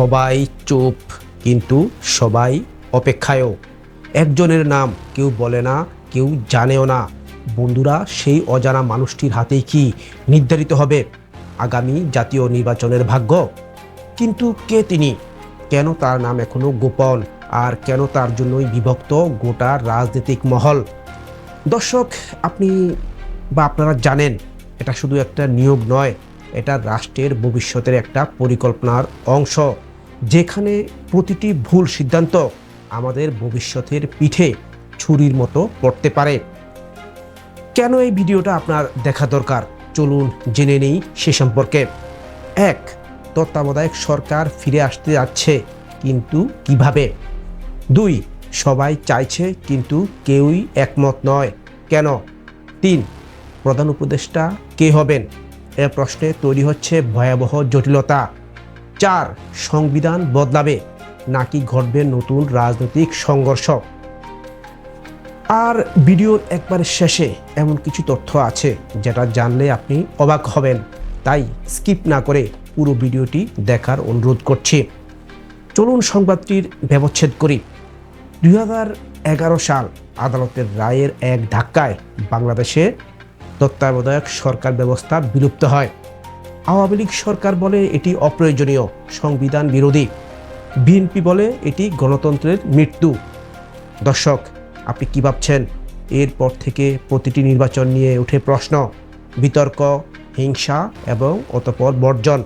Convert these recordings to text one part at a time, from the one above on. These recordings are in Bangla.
সবাই চুপ, কিন্তু সবাই অপেক্ষায়ও। একজনের নাম কেউ বলে না, কেউ জানেও না। বন্ধুরা, সেই অজানা মানুষটির হাতেই কি নির্ধারিত হবে আগামী জাতীয় নির্বাচনের ভাগ্য? কিন্তু কে তিনি? কেন তার নাম এখনো গোপন? আর কেন তার জন্যই বিভক্ত গোটা রাজনৈতিক মহল? দর্শক, আপনি বা আপনারা জানেন, এটা শুধু একটা নিয়োগ নয়, এটা রাষ্ট্রের ভবিষ্যতের একটা পরিকল্পনার অংশ, যেখানে প্রতিটি ভুল সিদ্ধান্ত আমাদের ভবিষ্যতের পিঠে ছুরির মতো পড়তে পারে। কেন এই ভিডিওটা আপনার দেখা দরকার? চলুন জেনে নেই সে সম্পর্কে। 1. তত্ত্বাবধায়ক সরকার ফিরে আসতে যাচ্ছে, কিন্তু কিভাবে? 2. সবাই চাইছে কিন্তু কেউই একমত নয়, কেন? 3. প্রধান উপদেষ্টা কে হবেন? এ প্রশ্নে তৈরি হচ্ছে ভয়াবহ জটিলতা। 4. সংবিধান বদলাবে নাকি ঘটবে নতুন রাজনৈতিক সংঘর্ষ? আর ভিডিওর একবারে শেষে এমন কিছু তথ্য আছে যেটা জানলে আপনি অবাক হবেন, তাই স্কিপ না করে পুরো ভিডিওটি দেখার অনুরোধ করছি। চলুন সংবাদটির ব্যবচ্ছেদ করি। 2011 সাল আদালতের রায়ের এক ধাক্কায় বাংলাদেশে তত্ত্বাবধায়ক সরকার ব্যবস্থা বিলুপ্ত হয়। আওয়ামী লীগ সরকার বলে এটি অপ্রয়োজনীয়, সংবিধান বিরোধী। বিএনপি বলে এটি গণতন্ত্রের মৃত্যু। দর্শক, আপনি কি ভাবছেন? এরপর থেকে প্রতিটি নির্বাচন নিয়ে উঠে প্রশ্ন, বিতর্ক, হিংসা এবং অতঃপর বর্জন।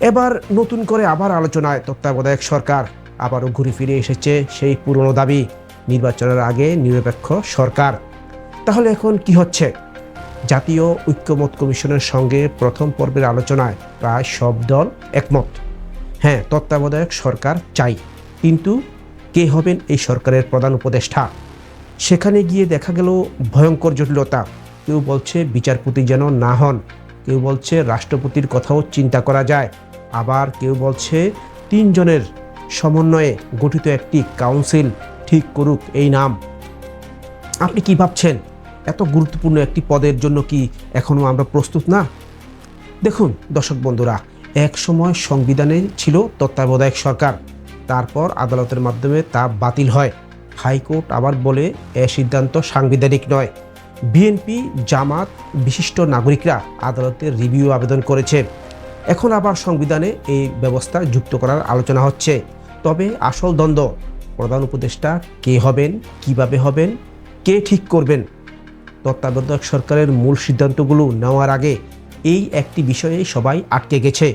এবার নতুন করে আবার আলোচনায় তত্ত্বাবধায়ক সরকার। আবারও ঘুরে ফিরে এসেছে সেই পুরনো দাবি, নির্বাচনের আগে নিরপেক্ষ সরকার। তাহলে এখন কি হচ্ছে? জাতীয় ঐক্যমত কমিশনের সঙ্গে প্রথম পর্বের আলোচনায় প্রায় সব দল একমত। হ্যাঁ, তত্ত্বাবধায়ক সরকার চাই, কিন্তু কে হবেন এই সরকারের প্রধান উপদেষ্টা? সেখানে গিয়ে দেখা গেল ভয়ঙ্কর জটিলতা। কেউ বলছে বিচারপতি যেন না হন, কেউ বলছে রাষ্ট্রপতির কথাও চিন্তা করা যায়, আবার কেউ বলছে 3 জনের সমন্বয়ে গঠিত একটি কাউন্সিল ঠিক করুক এই নাম। আপনি কি ভাবছেন? এত গুরুত্বপূর্ণ একটি পদের জন্য কি এখনও আমরা প্রস্তুত না? দেখুন দর্শক বন্ধুরা, এক সময় সংবিধানে ছিল তত্ত্বাবধায়ক সরকার, তারপর আদালতের মাধ্যমে তা বাতিল হয়। হাইকোর্ট আবার বলে এ সিদ্ধান্ত সাংবিধানিক নয়। বিএনপি, জামাত, বিশিষ্ট নাগরিকরা আদালতে রিভিউ আবেদন করেছে। এখন আবার সংবিধানে এই ব্যবস্থা যুক্ত করার আলোচনা হচ্ছে। তবে আসল দ্বন্দ্ব, প্রধান উপদেষ্টা কে হবেন, কিভাবে হবেন, কে ঠিক করবেন? তত্ত্বাবধায়ক সরকারের মূল সিদ্ধান্তগুলো নেওয়ার আগে এই একটি বিষয়ে সবাই আটকে গেছে।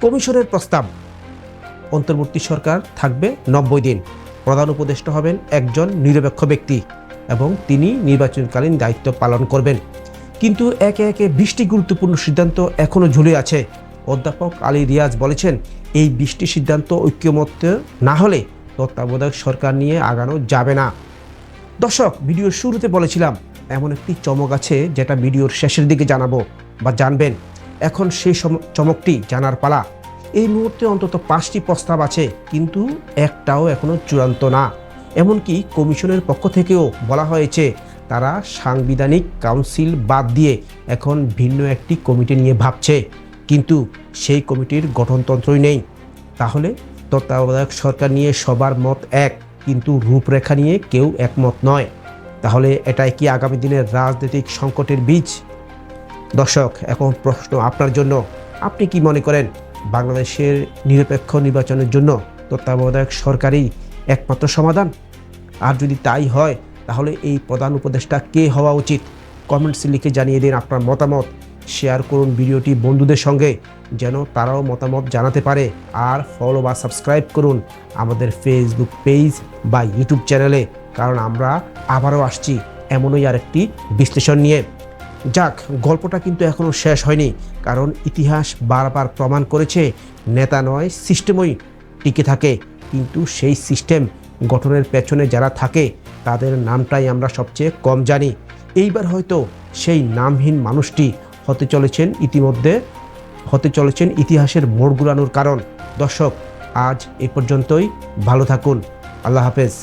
কমিশনের প্রস্তাব, অন্তর্বর্তী সরকার থাকবে 90 দিন, প্রধান উপদেষ্টা হবেন একজন নিরপেক্ষ ব্যক্তি এবং তিনি নির্বাচনকালীন দায়িত্ব পালন করবেন। কিন্তু একে একে 20টি গুরুত্বপূর্ণ সিদ্ধান্ত এখনও ঝুলে আছে। অধ্যাপক আলী রিয়াজ বলেছেন, এই 20টি সিদ্ধান্ত ঐক্যমত্য না হলে তত্ত্বাবধায়ক সরকার নিয়ে আগানো যাবে না। দর্শক, ভিডিওর শুরুতে বলেছিলাম এমন একটি চমক আছে যেটা ভিডিওর শেষের দিকে জানাবো বা জানবেন। এখন সেই চমকটি জানার পালা। এই মুহূর্তে অন্তত 5টি প্রস্তাব আছে, কিন্তু একটাও এখনো চূড়ান্ত না। এমনকি কমিশনের পক্ষ থেকেও বলা হয়েছে তারা সাংবিধানিক কাউন্সিল বাদ দিয়ে এখন ভিন্ন একটি কমিটি নিয়ে ভাবছে, কিন্তু সেই কমিটির গঠনতন্ত্রই নেই। তাহলে তত্ত্বাবধায়ক সরকার নিয়ে সবার মত এক, কিন্তু রূপরেখা নিয়ে কেউ একমত নয়। তাহলে এটাই কি আগামী দিনের রাজনৈতিক সংকটের বীজ? দর্শক, এখন প্রশ্ন আপনার জন্য, আপনি কি মনে করেন বাংলাদেশের নিরপেক্ষ নির্বাচনের জন্য তত্ত্বাবধায়ক সরকারই একমাত্র সমাধান? আর যদি তাই হয়, তাহলে এই প্রধান উপদেষ্টা কে হওয়া উচিত? কমেন্টসে লিখে জানিয়ে দিন আপনার মতামত। শেয়ার করুন ভিডিওটি বন্ধুদের সঙ্গে, যেন তারাও মতামত জানাতে পারে। আর ফলো বা সাবস্ক্রাইব করুন আমাদের ফেসবুক পেজ বা ইউটিউব চ্যানেলে, কারণ আমরা আবারও আসছি এমনই আরেকটি বিশ্লেষণ নিয়ে। যাক, গল্পটা কিন্তু এখনও শেষ হয়নি, কারণ ইতিহাস বারবার প্রমাণ করেছে নেতা নয় সিস্টেমই টিকে থাকে, কিন্তু সেই সিস্টেম গঠনের পেছনে যারা থাকে তাদের নামটাই আমরা সবচেয়ে কম জানি। এইবার হয়তো সেই নামহীন মানুষটি হতে চলেছেন ইতিহাসের মোড় ঘুরানোর কারণ। দর্শক, আজ এ পর্যন্তই। ভালো থাকুন। আল্লাহ হাফেজ।